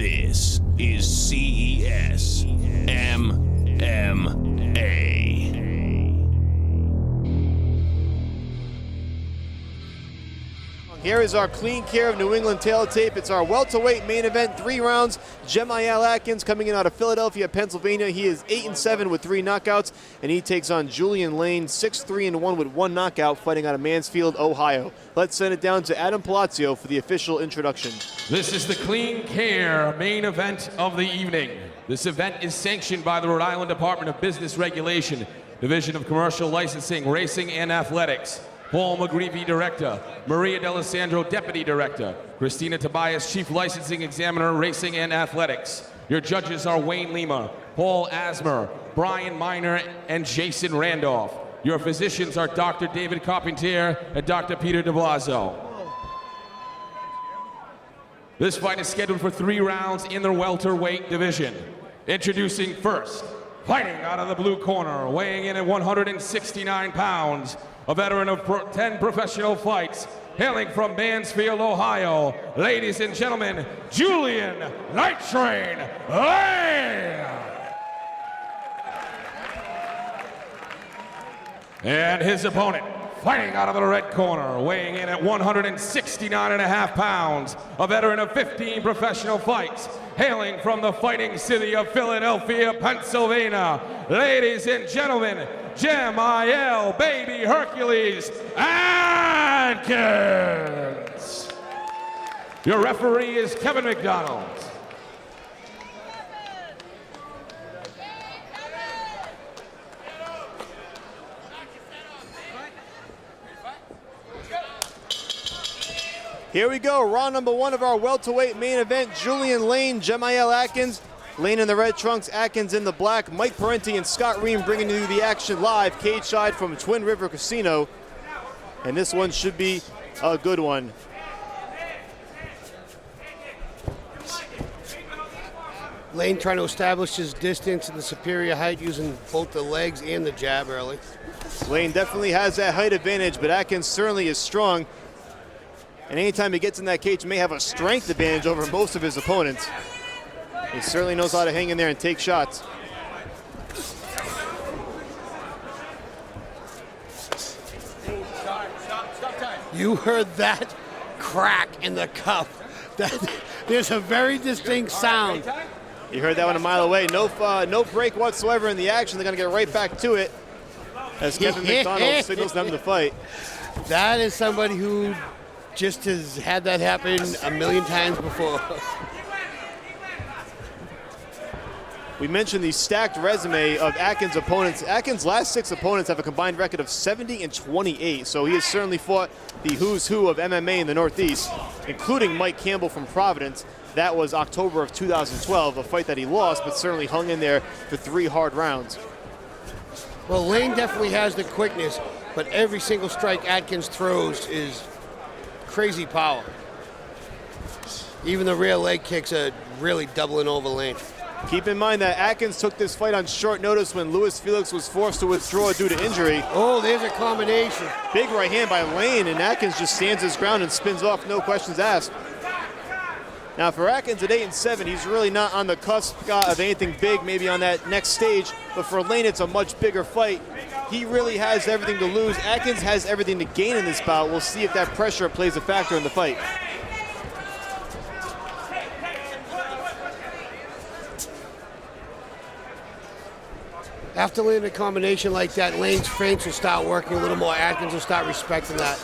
This is CES MMA. Here is our clean care of New England tail tape. It's our welterweight main event, 3 rounds. Gemiyale Adkins coming in out of Philadelphia, Pennsylvania. He is 8-7 with 3 knockouts, and he takes on Julian Lane, 6-3-1 with 1 knockout, fighting out of Mansfield, Ohio. Let's send it down to Adam Palazzo for the official introduction. This is the clean care main event of the evening. This event is sanctioned by the Rhode Island Department of Business Regulation, Division of Commercial Licensing, Racing and Athletics. Paul McGreevy, Director. Maria D'Alessandro, Deputy Director. Christina Tobias, Chief Licensing Examiner, Racing and Athletics. Your judges are Wayne Lima, Paul Asmer, Brian Miner, and Jason Randolph. Your physicians are Dr. David Carpentier and Dr. Peter de Blaso. This fight is scheduled for 3 rounds in the welterweight division. Introducing first, fighting out of the blue corner, weighing in at 169 pounds, a veteran of 10 professional fights, hailing from Mansfield, Ohio, ladies and gentlemen, Julian Night Train Lane! And his opponent, fighting out of the red corner, weighing in at 169.5 pounds, a veteran of 15 professional fights, hailing from the fighting city of Philadelphia, Pennsylvania, ladies and gentlemen, Gemiyale Baby Hercules Adkins. Your referee is Kevin McDonald. Here we go, round number 1 of our welterweight main event. Julian Lane, Gemiyale Adkins. Lane in the red trunks, Adkins in the black. Mike Parenti and Scott Ream bringing you the action live, cage side from Twin River Casino. And this one should be a good one. Lane trying to establish his distance and the superior height using both the legs and the jab early. Lane definitely has that height advantage, but Adkins certainly is strong. And anytime he gets in that cage, he may have a strength advantage over most of his opponents. He certainly knows how to hang in there and take shots. You heard that crack in the cup. There's a very distinct sound. You heard that one a mile away. No break whatsoever in the action. They're going to get right back to it as Kevin McDonald signals them to fight. That is somebody who just has had that happen a million times before. We mentioned the stacked resume of Adkins' opponents. Adkins' last 6 opponents have a combined record of 70-28, so he has certainly fought the who's who of MMA in the Northeast, including Mike Campbell from Providence. That was October of 2012, a fight that he lost, but certainly hung in there for 3 hard rounds. Well, Lane definitely has the quickness, but every single strike Adkins throws is crazy power. Even the rear leg kicks are really doubling over Lane. Keep in mind that Adkins took this fight on short notice when Louis Felix was forced to withdraw due to injury. Oh, there's a combination. Big right hand by Lane, and Adkins just stands his ground and spins off, no questions asked. Now for Adkins at 8-7, he's really not on the cusp of anything big, maybe on that next stage, but for Lane it's a much bigger fight. He really has everything to lose. Adkins has everything to gain in this bout. We'll see if that pressure plays a factor in the fight. After landing a combination like that, Lane's feints will start working a little more. Adkins will start respecting that.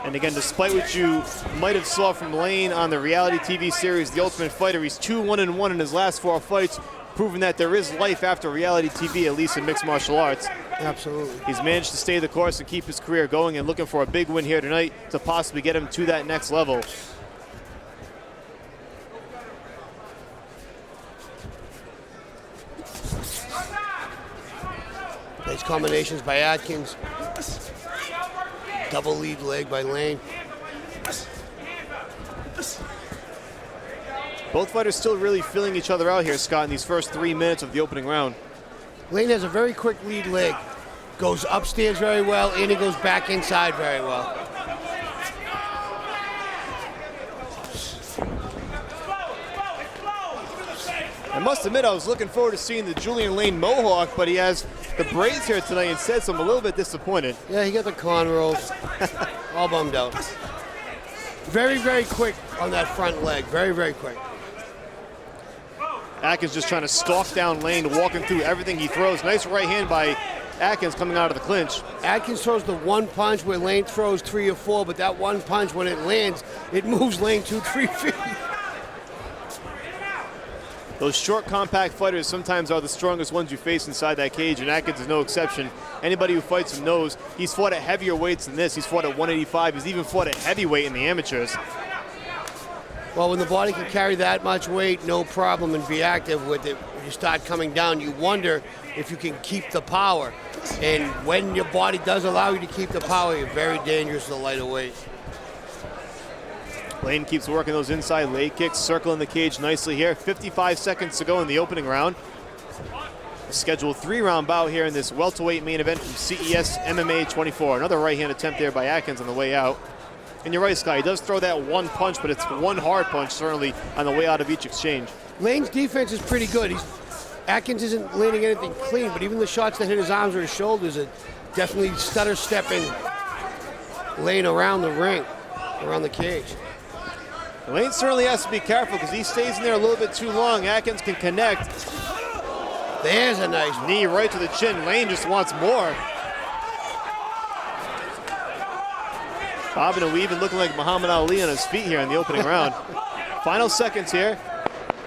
And again, despite what you might have saw from Lane on the reality TV series The Ultimate Fighter, he's 2-1-1 in his last 4 fights, proving that there is life after reality TV, at least in mixed martial arts. Absolutely. He's managed to stay the course and keep his career going, and looking for a big win here tonight to possibly get him to that next level. Nice combinations by Adkins. Double lead leg by Lane. Both fighters still really feeling each other out here, Scott, in these first 3 minutes of the opening round. Lane has a very quick lead leg. goes upstairs very well, and he goes back inside very well. I must admit, I was looking forward to seeing the Julian Lane Mohawk, but he has the braids here tonight instead, so I'm a little bit disappointed. Yeah, he got the cornrows. All bummed out. Very, very quick on that front leg. Very, very quick. Adkins just trying to stalk down Lane, walking through everything he throws. Nice right hand by Adkins coming out of the clinch. Adkins throws the one punch where Lane throws 3 or 4, but that one punch, when it lands, it moves Lane 2-3 feet. Those short, compact fighters sometimes are the strongest ones you face inside that cage, and Adkins is no exception. Anybody who fights him knows he's fought at heavier weights than this. He's fought at 185. He's even fought at heavyweight in the amateurs. Well, when the body can carry that much weight, no problem, and be active with it, when you start coming down, you wonder if you can keep the power. And when your body does allow you to keep the power, you're very dangerous at a lighter weight. Lane keeps working those inside leg kicks, circling the cage nicely here. 55 seconds to go in the opening round. A scheduled 3-round bout here in this welterweight main event from CES MMA 24. Another right hand attempt there by Adkins on the way out. And you're right, Scott, he does throw that one punch, but it's one hard punch, certainly, on the way out of each exchange. Lane's defense is pretty good. Atkins isn't landing anything clean, but even the shots that hit his arms or his shoulders are definitely stutter stepping Lane around the ring, around the cage. Lane certainly has to be careful because he stays in there a little bit too long. Adkins can connect. There's a nice knee right to the chin. Lane just wants more. Bobbing and weaving, looking like Muhammad Ali on his feet here in the opening round. Final seconds here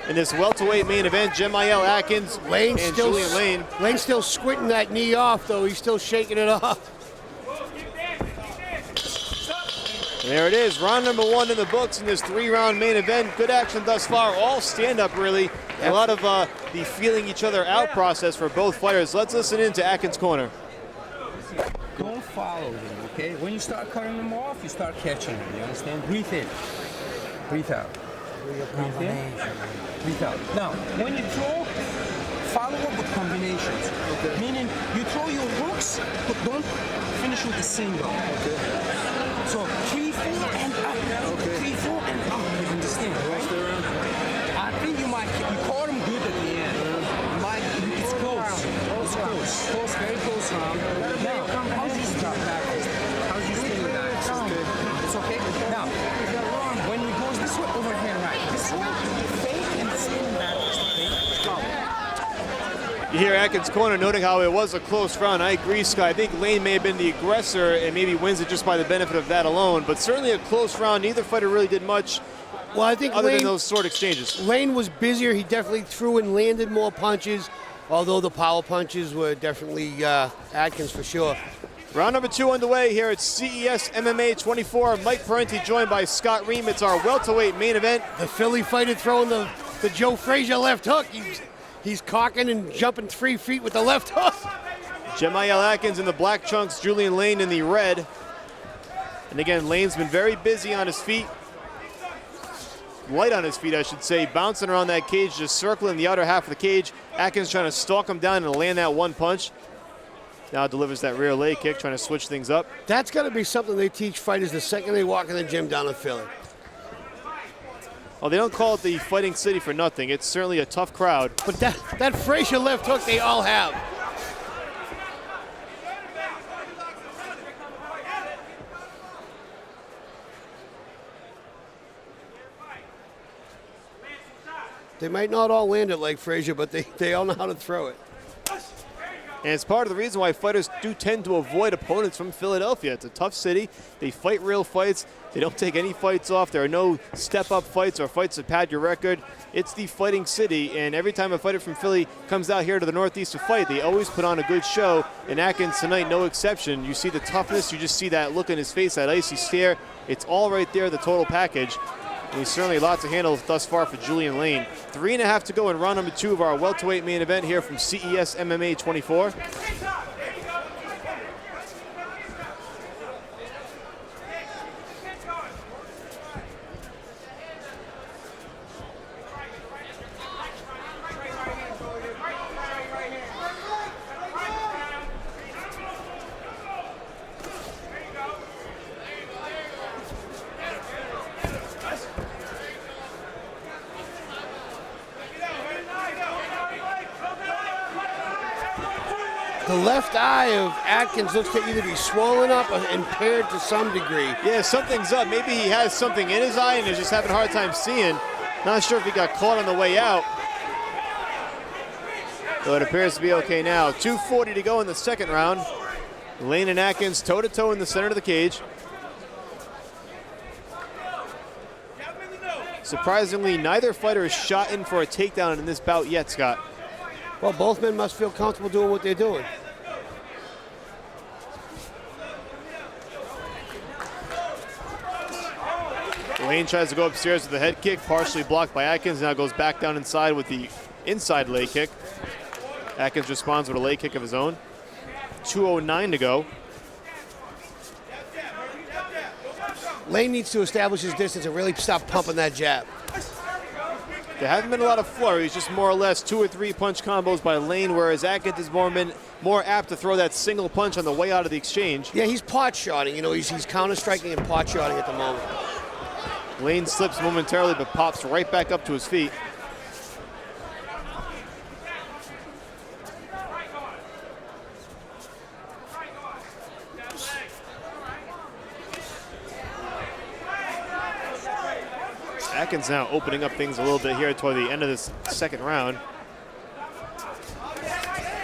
in this welterweight main event. Gemiyale, Adkins, and Julian Lane. Lane's still squinting that knee off, though. He's still shaking it off. There it is, round number 1 in the books in this 3-round main event. Good action thus far, all stand-up really. A lot of the feeling each other out process for both fighters. Let's listen in to Adkins' corner. Don't follow them, okay? When you start cutting them off, you start catching them, you understand? Breathe in, breathe out. Breathe in, breathe out. Now, when you throw, follow up with combinations. Okay. Meaning, you throw your hooks, but don't finish with the single. Okay. So 3, 4, and up. Okay. 3, 4, and up. You understand, right? I think you caught him good at the end. It's close. It's close. Close, very close round. Now, how's you stop backwards? How's you stay with that? It's okay. Now, when he goes this way, overhand right. This way, fake and spin backwards. You hear Adkins' corner noting how it was a close round. I agree, Scott. I think Lane may have been the aggressor and maybe wins it just by the benefit of that alone, but certainly a close round. Neither fighter really did much other than those short exchanges. Lane was busier. He definitely threw and landed more punches, although the power punches were definitely Adkins for sure. Round number 2 underway here at CES MMA 24. Mike Parenti joined by Scott Ream. It's our welterweight main event. The Philly fighter throwing the Joe Frazier left hook. He's cocking and jumping 3 feet with the left hook. Gemiyale Adkins in the black trunks, Julian Lane in the red. And again, Lane's been very busy on his feet. Light on his feet, I should say, bouncing around that cage, just circling the outer half of the cage. Adkins trying to stalk him down and land that one punch. Now delivers that rear leg kick, trying to switch things up. That's got to be something they teach fighters the second they walk in the gym down in Philly. Well, they don't call it the Fighting City for nothing. It's certainly a tough crowd. But that Frazier left hook they all have. They might not all land it like Frazier, but they all know how to throw it. And it's part of the reason why fighters do tend to avoid opponents from Philadelphia. It's a tough city. They fight real fights. They don't take any fights off. There are no step-up fights or fights that pad your record. It's the Fighting City, and every time a fighter from Philly comes out here to the Northeast to fight, they always put on a good show. And Adkins tonight, no exception. You see the toughness. You just see that look in his face, that icy stare. It's all right there, the total package. And he's certainly a lot to handle thus far for Julian Lane. 3.5 to go in round number 2 of our welterweight main event here from CES MMA 24. The left eye of Adkins looks to either be swollen up or impaired to some degree. Yeah, something's up. Maybe he has something in his eye and is just having a hard time seeing. Not sure if he got caught on the way out. So it appears to be okay now. 2:40 to go in the second round. Lane and Adkins toe-to-toe in the center of the cage. Surprisingly, neither fighter is shot in for a takedown in this bout yet, Scott. Well, both men must feel comfortable doing what they're doing. Lane tries to go upstairs with a head kick, partially blocked by Adkins. Now goes back down inside with the inside leg kick. Adkins responds with a leg kick of his own. 2:09 to go. Lane needs to establish his distance and really stop pumping that jab. There haven't been a lot of flurries, just more or less 2 or 3 punch combos by Lane, whereas Adkins has been more apt to throw that single punch on the way out of the exchange. Yeah, he's pot shotting. You know, he's counter striking and pot shotting at the moment. Lane slips momentarily, but pops right back up to his feet. Adkins now opening up things a little bit here toward the end of this second round.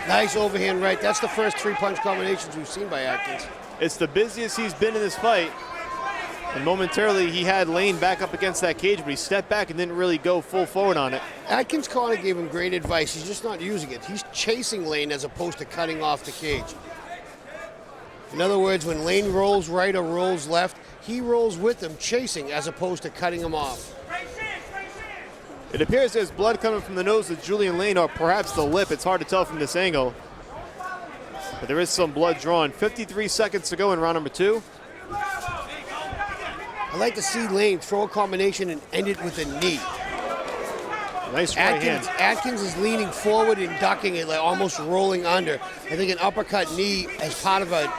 Nice overhand right. That's the first 3 punch combinations we've seen by Adkins. It's the busiest he's been in this fight. And momentarily he had Lane back up against that cage, but he stepped back and didn't really go full forward on it. Adkins' corner gave him great advice. He's just not using it. He's chasing Lane as opposed to cutting off the cage. In other words, when Lane rolls right or rolls left, he rolls with him, chasing as opposed to cutting him off. It appears there's blood coming from the nose of Julian Lane, or perhaps the lip. It's hard to tell from this angle. But there is some blood drawn. 53 seconds to go in round number 2. I like to see Lane throw a combination and end it with a knee. Nice right hand. Adkins is leaning forward and ducking it, like almost rolling under. I think an uppercut knee as part of a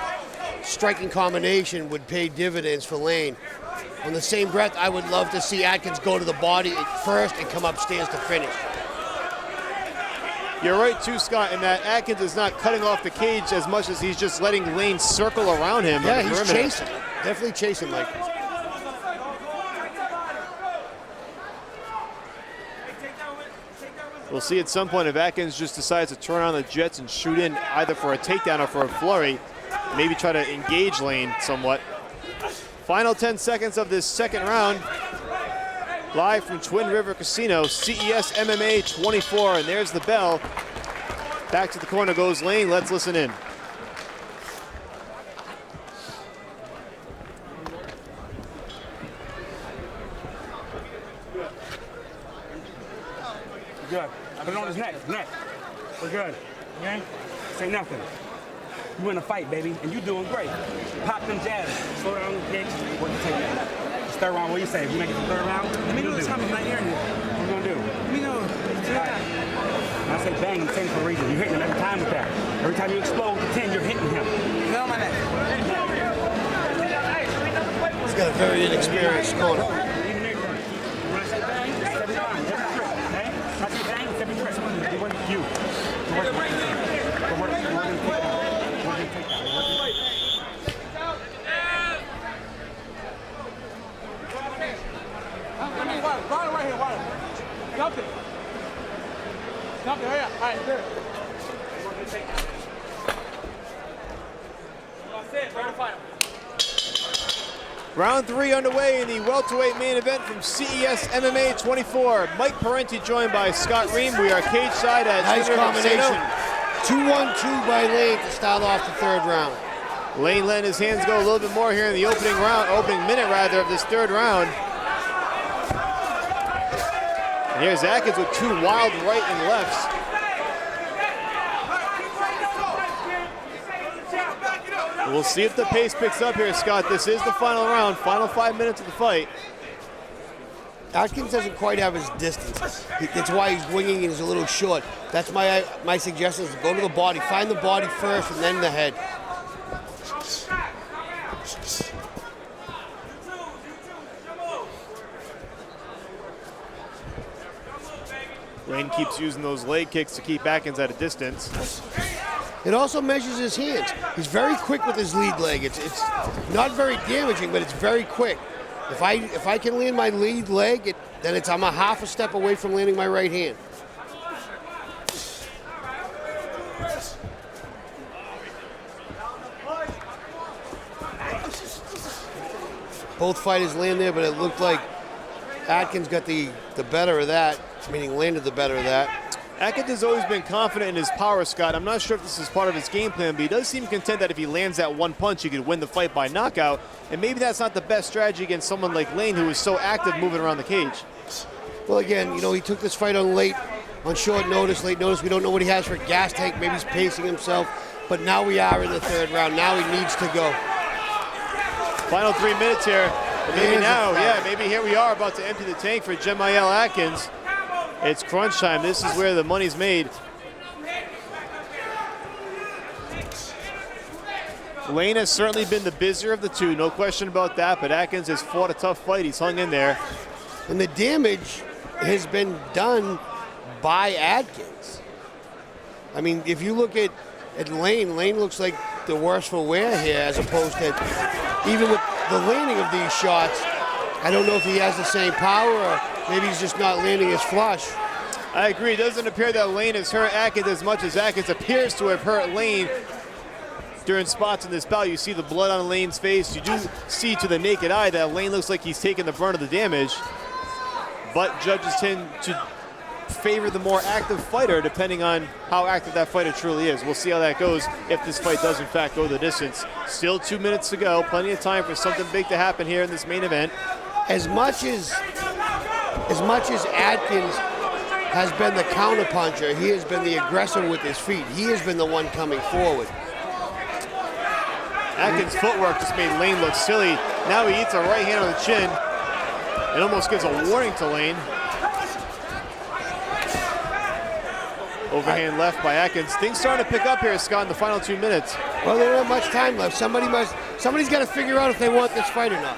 striking combination would pay dividends for Lane. On the same breath, I would love to see Adkins go to the body first and come upstairs to finish. You're right too, Scott, in that Adkins is not cutting off the cage as much as he's just letting Lane circle around him. Yeah, he's chasing. Definitely chasing Mike. We'll see at some point if Adkins just decides to turn on the jets and shoot in either for a takedown or for a flurry. Maybe try to engage Lane somewhat. Final 10 seconds of this second round. Live from Twin River Casino, CES MMA 24, and there's the bell. Back to the corner goes Lane. Let's listen in. Good. I put it on his neck. We're good. Okay? Say nothing. You in a fight, baby, and you doing great. Pop them jabs. Slow down the kicks. What you take that? It's third round, what do you say? If you make it to the third round, Let me know the time I'm not hearing you. what you gonna do? Let me know. When I say bang, I'm saying it for a reason. You're hitting him every time with that. Every time you explode with the 10, you're hitting him. Get on my neck. He's got a very inexperienced corner. Even there, when I say bang, it's every time, every trip, okay? When I say bang, it's every trip. It wasn't you. It wasn't you. We're working to take that. Right here, water. Dump it. Dump it, hurry up. All right, good. That's it, ready to fight him. Round 3 underway in the welterweight main event from CES MMA 24. Mike Parenti joined by Scott Ream. We are cage side at Nice Twin River combination. Casino. 2-1-2 by Lane to start off the third round. Lane letting his hands go a little bit more here in the opening minute of this third round. And here's Adkins with 2 wild right and lefts. We'll see if the pace picks up here, Scott. This is the final round, final 5 minutes of the fight. Adkins doesn't quite have his distance. That's why he's winging and he's a little short. That's my suggestion is to go to the body. Find the body first and then the head. Lane keeps using those leg kicks to keep Adkins at a distance. It also measures his hands. He's very quick with his lead leg. It's not very damaging, but it's very quick. If I can land my lead leg, then I'm a half a step away from landing my right hand. Both fighters land there, but it looked like Adkins got the better of that, meaning landed the better of that. Adkins has always been confident in his power, Scott. I'm not sure if this is part of his game plan, but he does seem content that if he lands that one punch, he could win the fight by knockout. And maybe that's not the best strategy against someone like Lane, who is so active moving around the cage. Well, again, you know, he took this fight on short notice, late notice. We don't know what he has for a gas tank. Maybe he's pacing himself. But now we are in the third round. Now he needs to go. Final 3 minutes here. Maybe now, yeah, maybe here we are about to empty the tank for Gemiyale Adkins. It's crunch time. This is where the money's made. Lane has certainly been the busier of the two, no question about that, but Adkins has fought a tough fight. He's hung in there. And the damage has been done by Adkins. I mean, if you look at Lane looks like the worse for wear here, as opposed to, even with the landing of these shots, I don't know if he has the same power or maybe he's just not landing as flush. I agree. It doesn't appear that Lane has hurt Adkins as much as Adkins appears to have hurt Lane during spots in this bout. You see the blood on Lane's face. You do see to the naked eye that Lane looks like he's taking the brunt of the damage. But judges tend to favor the more active fighter depending on how active that fighter truly is. We'll see how that goes if this fight does in fact go the distance. Still 2 minutes to go. Plenty of time for something big to happen here in this main event. As much as Adkins has been the counterpuncher, he has been the aggressor with his feet. He has been the one coming forward. Adkins' footwork just made Lane look silly. Now he eats a right hand on the chin. It almost gives a warning to Lane. Overhand left by Adkins. Things starting to pick up here, Scott, in the final 2 minutes. Well, they don't have much time left. Somebody's got to figure out if they want this fight or not.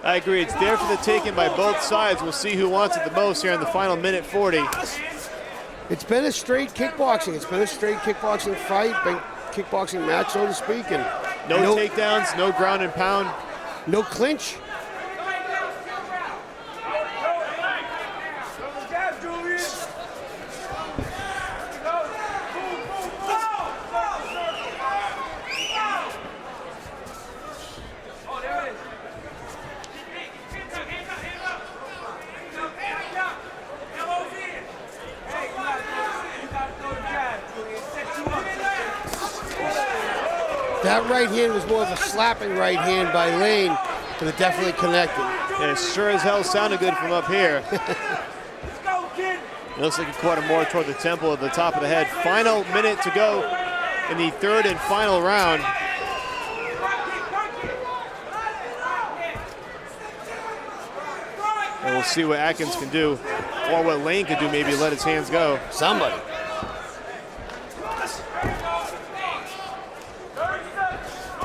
I agree. It's there for the taking by both sides. We'll see who wants it the most here in the final minute 40. It's been a straight kickboxing. It's been a straight kickboxing fight, big kickboxing match, so to speak. And no takedowns, no ground and pound. No clinch. That right hand was more of a slapping right hand by Lane, but it definitely connected. And it sure as hell sounded good from up here. It looks like he caught him more toward the temple at the top of the head. Final minute to go in the third and final round. And we'll see what Adkins can do, or what Lane can do, maybe let his hands go. Somebody.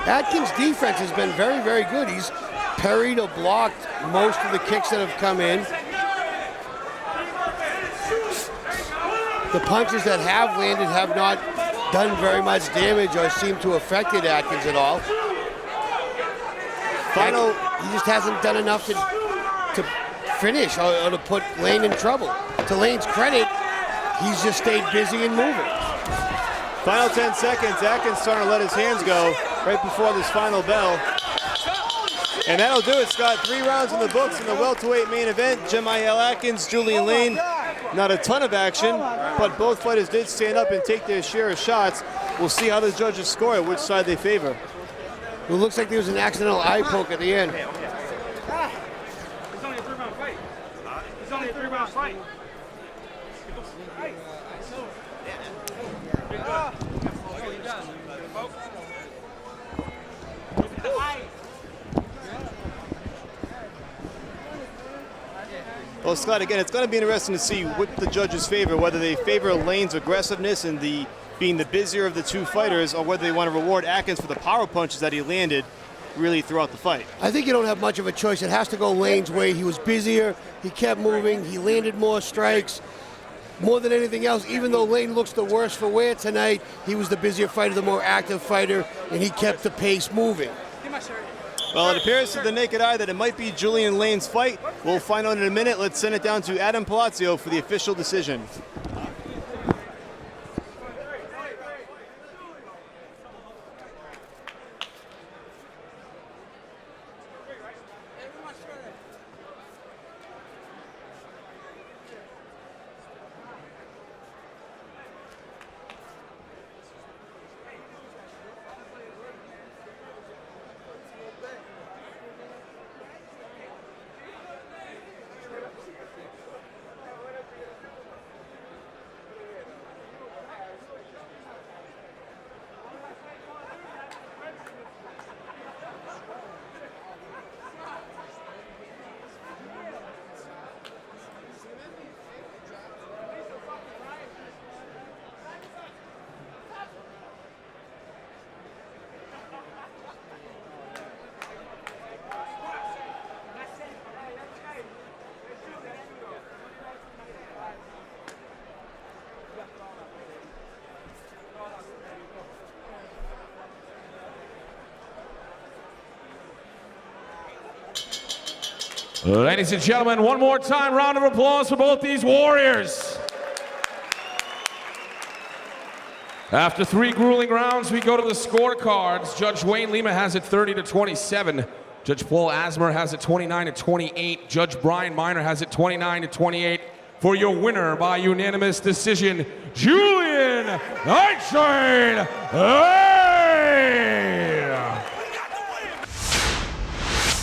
Adkins' defense has been very, very good. He's parried or blocked most of the kicks that have come in. The punches that have landed have not done very much damage or seem to have affected Adkins at all. He just hasn't done enough to finish or to put Lane in trouble. To Lane's credit, he's just stayed busy and moving. Final 10 seconds. Adkins starting to let his hands go right before this final bell. And that'll do it, Scott. 3 rounds in the books in the welterweight main event. Gemiyale Adkins, Julian Lane. Not a ton of action, but both fighters did stand up and take their share of shots. We'll see how the judges score it, which side they favor. It looks like there was an accidental eye poke at the end. It's only a 3-round fight. It's only a 3-round fight. Well, Scott, again, it's going to be interesting to see what the judges favor, whether they favor Lane's aggressiveness and being the busier of the two fighters, or whether they want to reward Adkins for the power punches that he landed really throughout the fight. I think you don't have much of a choice. It has to go Lane's way. He was busier. He kept moving. He landed more strikes. more than anything else, even though Lane looks the worse for wear tonight, he was the busier fighter, the more active fighter, and he kept the pace moving. Well, it appears to the naked eye that it might be Julian Lane's fight. We'll find out in a minute. Let's send it down to Adam Palazzo for the official decision. Ladies and gentlemen, one more time, round of applause for both these warriors. After 3 grueling rounds, we go to the scorecards. Judge Wayne Lima has it 30-27. Judge Paul Asmer has it 29-28. Judge Brian Miner has it 29-28. For your winner by unanimous decision, Julian Night Train